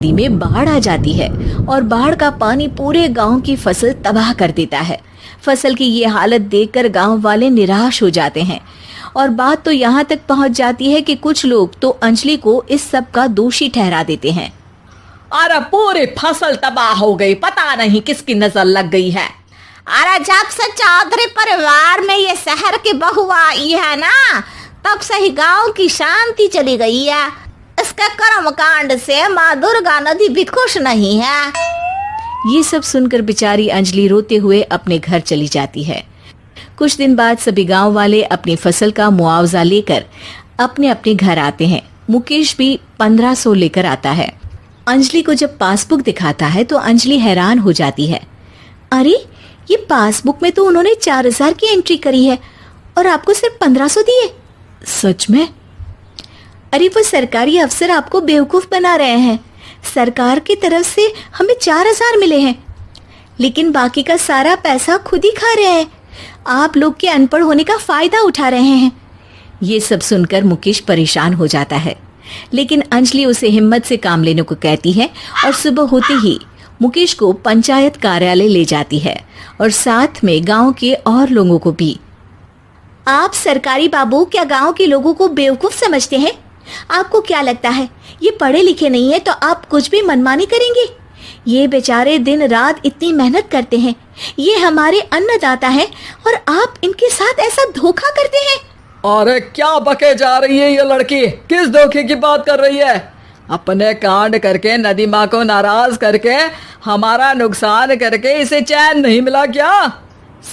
नदी में बाढ़ आ जाती है और बाढ़ का पानी पूरे गांव की फसल तबाह कर देता है। फसल की ये हालत देखकर गांव वाले निराश हो जाते हैं और बात तो यहाँ तक पहुँच जाती है कि कुछ लोग तो अंजलि को इस सब का दोषी ठहरा देते हैं। अरे पूरी फसल तबाह हो गई, पता नहीं किसकी नजर लग गई है। अरे जब से चौधरी परिवार में ये शहर की बहू आई है ना, तब से ही गांव की शांति चली गई है। इसके कर्म कांड से माँ दुर्गा नदी भी खुश नहीं है। ये सब सुनकर बेचारी अंजलि रोते हुए अपने घर चली जाती है। कुछ दिन बाद सभी गांव वाले अपनी फसल का मुआवजा लेकर अपने अपने घर आते हैं। मुकेश भी 1500 लेकर आता है। अंजलि को जब पासबुक दिखाता है तो अंजलि हैरान हो जाती है। अरे ये पासबुक में तो उन्होंने 4000 की एंट्री करी है और आपको सिर्फ 1500 दिए। सच में? अरे वो सरकारी अफसर आपको बेवकूफ बना रहे हैं। सरकार की तरफ से हमें 4000 मिले हैं, लेकिन बाकी का सारा पैसा खुद ही खा रहे हैं। आप लोग के अनपढ़ होने का फायदा उठा रहे हैं। ये सब सुनकर मुकेश परेशान हो जाता है, लेकिन अंजलि उसे हिम्मत से काम लेने को कहती है और सुबह होते ही मुकेश को पंचायत कार्यालय ले जाती है और साथ में गांव के और लोगों को भी। आप सरकारी बाबू क्या गांव के लोगों को बेवकूफ समझते हैं? आपको क्या लगता है ये पढ़े लिखे नहीं है तो आप कुछ भी मनमानी करेंगे? ये बेचारे दिन रात इतनी मेहनत करते हैं, ये हमारे अन्नदाता हैं और आप इनके साथ ऐसा धोखा करते हैं। अरे क्या बके जा रही है ये लड़की, किस धोखे की बात कर रही है? अपने कांड करके नदी माँ को नाराज करके हमारा नुकसान करके इसे चैन नहीं मिला क्या?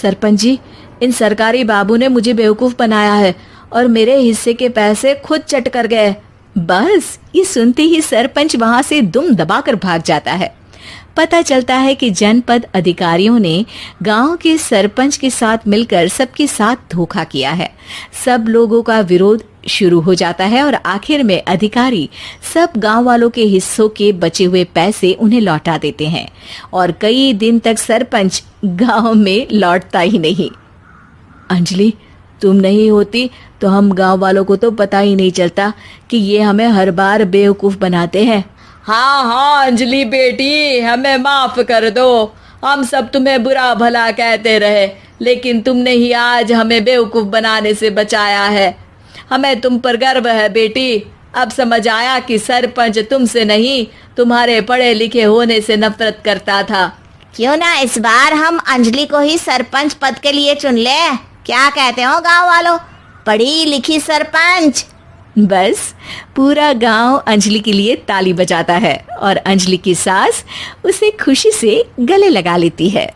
सरपंच जी, इन सरकारी बाबू ने मुझे बेवकूफ बनाया है और मेरे हिस्से के पैसे खुद चट कर गए। बस ये सुनते ही सरपंच वहां से दुम दबाकर भाग जाता है। पता चलता है कि जनपद अधिकारियों ने गांव के सरपंच के साथ मिलकर सबके साथ धोखा किया है। सब लोगों का विरोध शुरू हो जाता है और आखिर में अधिकारी सब गांव वालों के हिस्सों के बचे हुए पैसे उन्हें लौटा देते हैं और कई दिन तक सरपंच गांव में लौटता ही नहीं। अंजलि, तुम नहीं होती तो हम गांव वालों को तो पता ही नहीं चलता कि ये हमें हर बार बेवकूफ बनाते हैं। हाँ अंजलि बेटी, हमें माफ कर दो। हम सब तुम्हें बुरा भला कहते रहे, लेकिन तुमने ही आज हमें बेवकूफ बनाने से बचाया है। हमें तुम पर गर्व है बेटी। अब समझ आया कि सरपंच तुमसे नहीं, तुम्हारे पढ़े लिखे होने से नफरत करता था। क्यों ना इस बार हम अंजलि को ही सरपंच पद के लिए चुन ले? क्या कहते हो गांव वालों? पढ़ी लिखी सरपंच। बस पूरा गांव अंजलि के लिए ताली बजाता है और अंजलि की सास उसे खुशी से गले लगा लेती है।